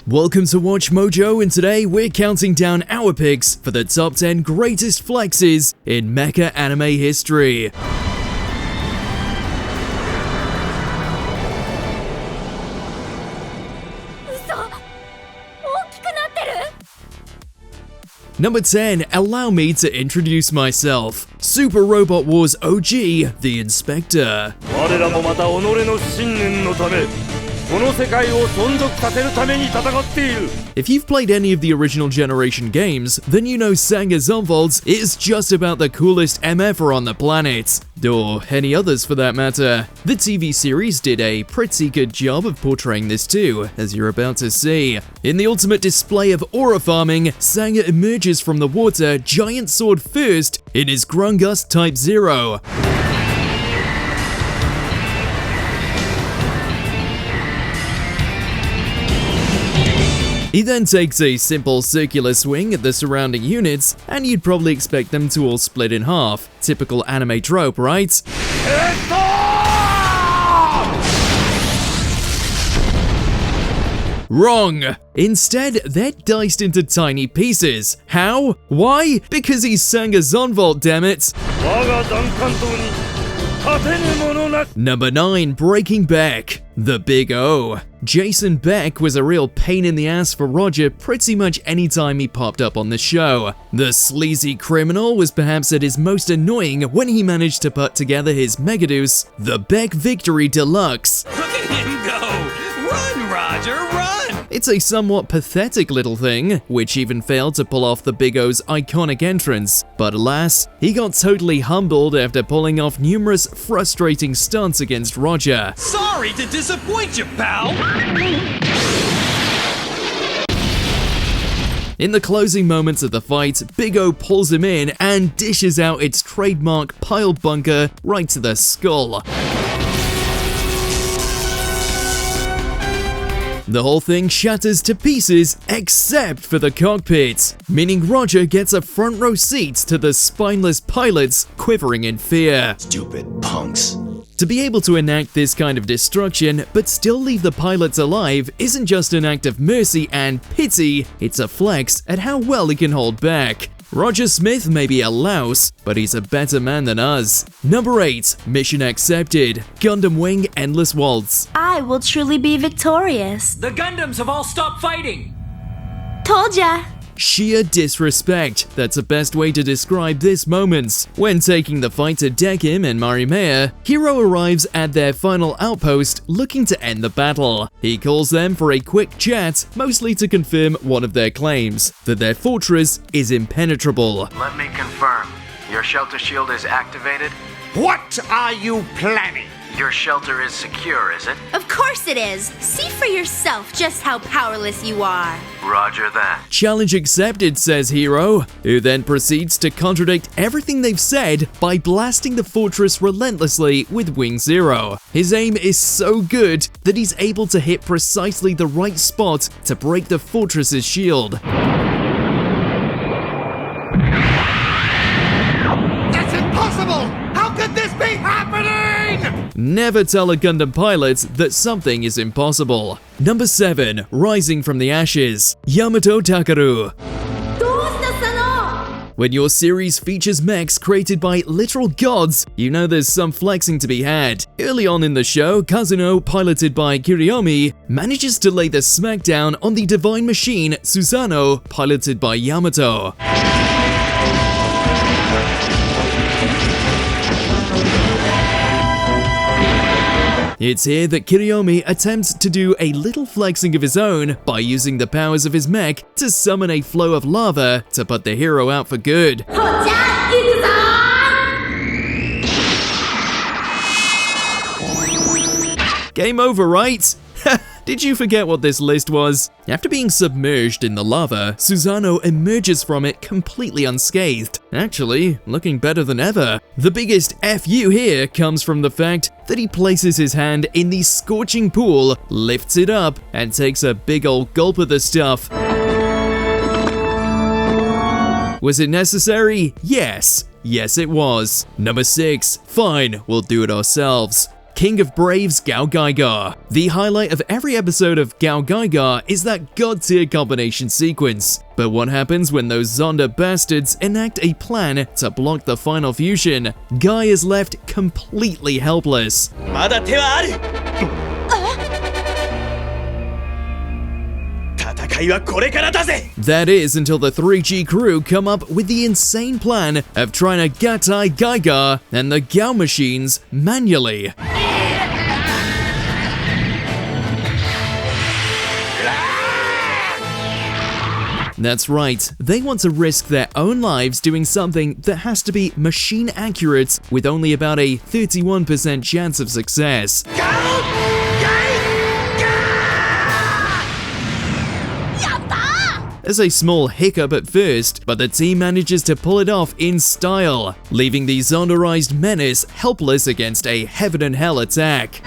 Welcome to Watch Mojo, and today we're counting down our picks for the top 10 greatest flexes in mecha anime history. Number 10, allow me to introduce myself. Super Robot Wars OG, the Inspector. If you've played any of the original generation games, then you know Sanger Zonvolt is just about the coolest MFer on the planet. Or any others for that matter. The TV series did a pretty good job of portraying this too, as you're about to see. In the ultimate display of aura farming, Sanger emerges from the water giant sword first in his Grungus Type 0. He then takes a simple circular swing at the surrounding units, and you'd probably expect them to all split in half. Typical anime trope, right? Wrong! Instead, they're diced into tiny pieces. How? Why? Because he's Sanger Zonvolt, dammit! Number 9, Breaking Beck, the Big O. Jason Beck was a real pain in the ass for Roger pretty much anytime he popped up on the show. The sleazy criminal was perhaps at his most annoying when he managed to put together his Megadeus, the Beck Victory Deluxe. Look at him go! Run, Roger, run! It's a somewhat pathetic little thing, which even failed to pull off the Big O's iconic entrance. But alas, he got totally humbled after pulling off numerous frustrating stunts against Roger. Sorry to disappoint you, pal! In the closing moments of the fight, Big O pulls him in and dishes out its trademark pile bunker right to the skull. The whole thing shatters to pieces except for the cockpit, meaning Roger gets a front row seat to the spineless pilots quivering in fear. Stupid punks. To be able to enact this kind of destruction but still leave the pilots alive isn't just an act of mercy and pity, it's a flex at how well he can hold back. Roger Smith may be a louse, but he's a better man than us. Number 8, Mission Accepted, Gundam Wing Endless Waltz. I will truly be victorious. The Gundams have all stopped fighting! Told ya! Sheer disrespect, that's the best way to describe this moment. When taking the fight to Dekim and Marimea, Heero arrives at their final outpost looking to end the battle. He calls them for a quick chat, mostly to confirm one of their claims, that their fortress is impenetrable. Let me confirm. Your shelter shield is activated? What are you planning? Your shelter is secure, is it? Of course it is. See for yourself just how powerless you are. Roger that. Challenge accepted, says Heero, who then proceeds to contradict everything they've said by blasting the fortress relentlessly with Wing Zero. His aim is so good that he's able to hit precisely the right spot to break the fortress's shield. That's impossible! How could this be happening? Never tell a Gundam pilot that something is impossible. Number 7, Rising from the Ashes, Yamato Takeru. When your series features mechs created by literal gods, you know there's some flexing to be had. Early on in the show, Kazuno, piloted by Kiryomi, manages to lay the smackdown on the divine machine Susanoo, piloted by Yamato. It's here that Kiryomi attempts to do a little flexing of his own by using the powers of his mech to summon a flow of lava to put the hero out for good. Game over, right? Did you forget what this list was? After being submerged in the lava, Susanoo emerges from it completely unscathed. Actually, looking better than ever. The biggest FU here comes from the fact that he places his hand in the scorching pool, lifts it up, and takes a big old gulp of the stuff. Was it necessary? Yes. Yes, it was. Number 6, fine, we'll do it ourselves. King of Braves GaoGaiGar. The highlight of every episode of GaoGaiGar is that god-tier combination sequence. But what happens when those Zonda bastards enact a plan to block the final fusion? Guy is left completely helpless. That is until the 3G crew come up with the insane plan of trying to gatai GaoGaiGar and the Gao machines manually. That's right, they want to risk their own lives doing something that has to be machine accurate with only about a 31% chance of success. As a small hiccup at first, but the team manages to pull it off in style, leaving the Zonderized menace helpless against a heaven and hell attack.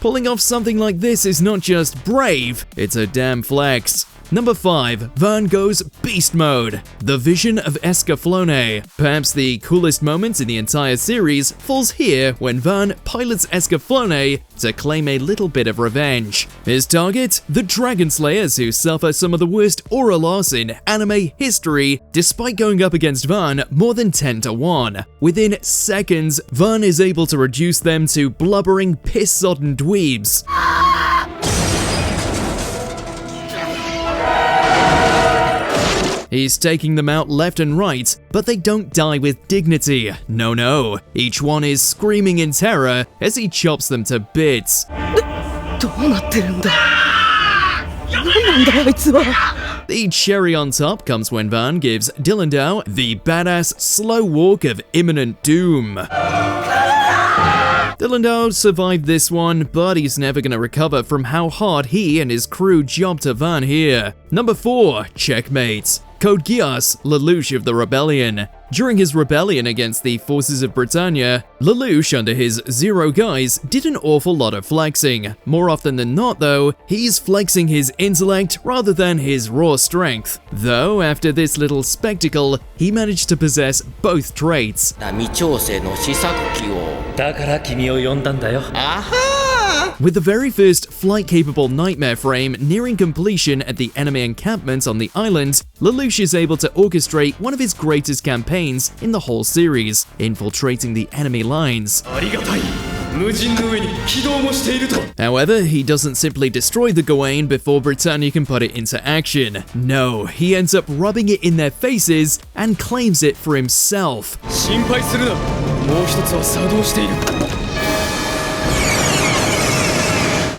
Pulling off something like this is not just brave, it's a damn flex. Number 5. Vern goes Beast Mode. The vision of Escaflowne. Perhaps the coolest moment in the entire series falls here when Vern pilots Escaflowne to claim a little bit of revenge. His target? The Dragon Slayers, who suffer some of the worst aura loss in anime history, despite going up against Vern more than 10-1. Within seconds, Vern is able to reduce them to blubbering, piss-sodden dweebs. He's taking them out left and right, but they don't die with dignity. No. Each one is screaming in terror as he chops them to bits. The cherry on top comes when Vern gives Dillandau the badass slow walk of imminent doom. Dillandau survived this one, but he's never gonna recover from how hard he and his crew jobbed to Vern here. Number 4. Checkmate. Code Geass, Lelouch of the Rebellion. During his rebellion against the forces of Britannia, Lelouch, under his Zero guise, did an awful lot of flexing. More often than not, though, he's flexing his intellect rather than his raw strength. Though, after this little spectacle, he managed to possess both traits. With the very first flight-capable Nightmare frame nearing completion at the enemy encampment on the island, Lelouch is able to orchestrate one of his greatest campaigns in the whole series, infiltrating the enemy lines. However, he doesn't simply destroy the Gawain before Britannia can put it into action. No, he ends up rubbing it in their faces and claims it for himself.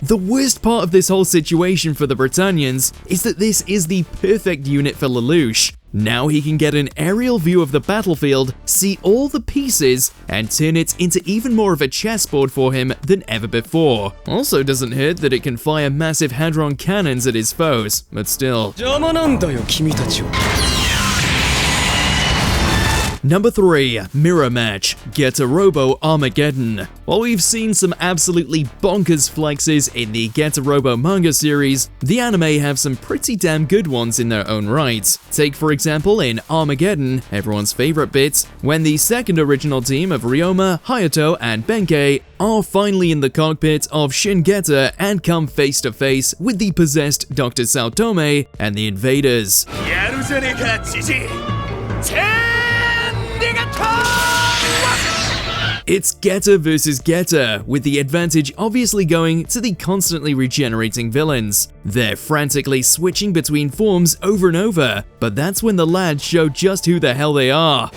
The worst part of this whole situation for the Britannians is that this is the perfect unit for Lelouch. Now he can get an aerial view of the battlefield, see all the pieces, and turn it into even more of a chessboard for him than ever before. Also doesn't hurt that it can fire massive hadron cannons at his foes, but still. Number 3. Mirror Match. Get a Robo Armageddon. While we've seen some absolutely bonkers flexes in the Get a Robo manga series, the anime have some pretty damn good ones in their own right. Take for example in Armageddon, everyone's favorite bit, when the second original team of Ryoma, Hayato, and Benkei are finally in the cockpit of Shingeta and come face to face with the possessed Dr. Saotome and the invaders. It's Geta versus Geta, with the advantage obviously going to the constantly regenerating villains. They're frantically switching between forms over and over, but that's when the lads show just who the hell they are.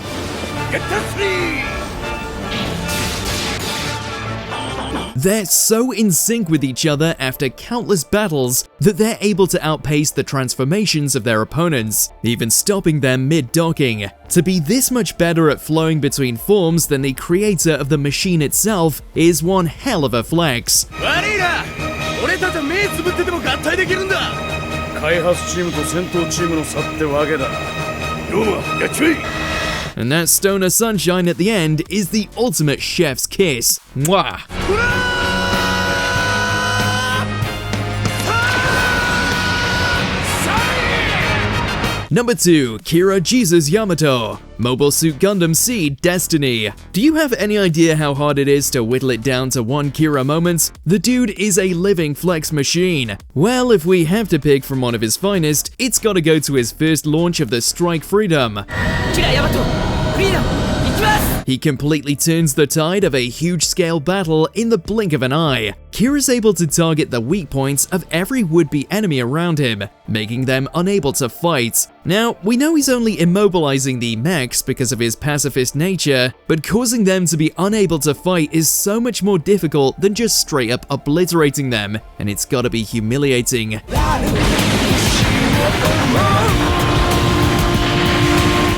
They're so in sync with each other after countless battles that they're able to outpace the transformations of their opponents, even stopping them mid-docking. To be this much better at flowing between forms than the creator of the machine itself is one hell of a flex. And that stoner sunshine at the end is the ultimate chef's kiss. Mwah! Number 2. Kira Jesus Yamato, Mobile Suit Gundam Seed Destiny. Do you have any idea how hard it is to whittle it down to one Kira moment? The dude is a living flex machine. Well, if we have to pick from one of his finest, it's gotta go to his first launch of the Strike Freedom. He completely turns the tide of a huge-scale battle in the blink of an eye. Kira's able to target the weak points of every would-be enemy around him, making them unable to fight. Now, we know he's only immobilizing the mechs because of his pacifist nature, but causing them to be unable to fight is so much more difficult than just straight up obliterating them, and it's gotta be humiliating.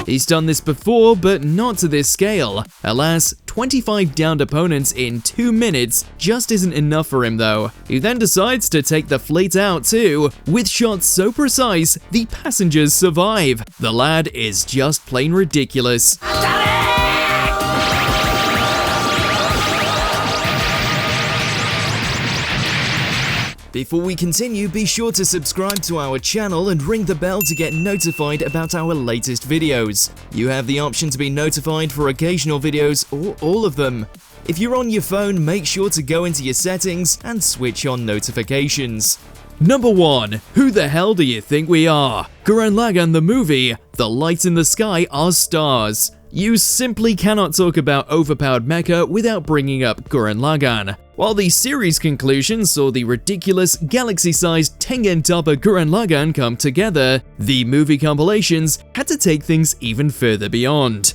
He's done this before, but not to this scale. Alas, 25 downed opponents in 2 minutes just isn't enough for him though. He then decides to take the fleet out too, with shots so precise the passengers survive. The lad is just plain ridiculous. Before we continue, be sure to subscribe to our channel and ring the bell to get notified about our latest videos. You have the option to be notified for occasional videos or all of them. If you're on your phone, make sure to go into your settings and switch on notifications. Number 1. Who the hell do you think we are? Gurren Lagann the movie. The lights in the sky are stars. You simply cannot talk about overpowered mecha without bringing up Gurren Lagann. While the series conclusion saw the ridiculous galaxy-sized Tengen Toppa Gurren Lagann come together, the movie compilations had to take things even further beyond.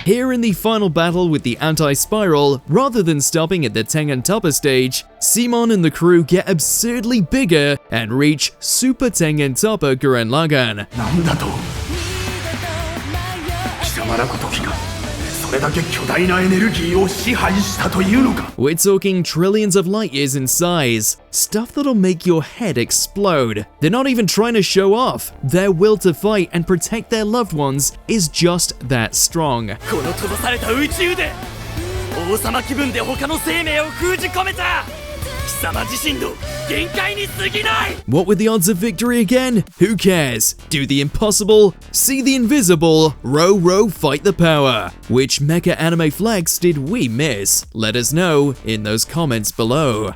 Here in the final battle with the anti-spiral, rather than stopping at the Tengen Toppa stage, Simon and the crew get absurdly bigger and reach Super Tengen Toppa Gurren Lagann. We're talking trillions of light years in size, stuff that'll make your head explode. They're not even trying to show off. Their will to fight and protect their loved ones is just that strong. What were the odds of victory again? Who cares? Do the impossible, see the invisible, row row fight the power. Which mecha anime flex did we miss? Let us know in those comments below.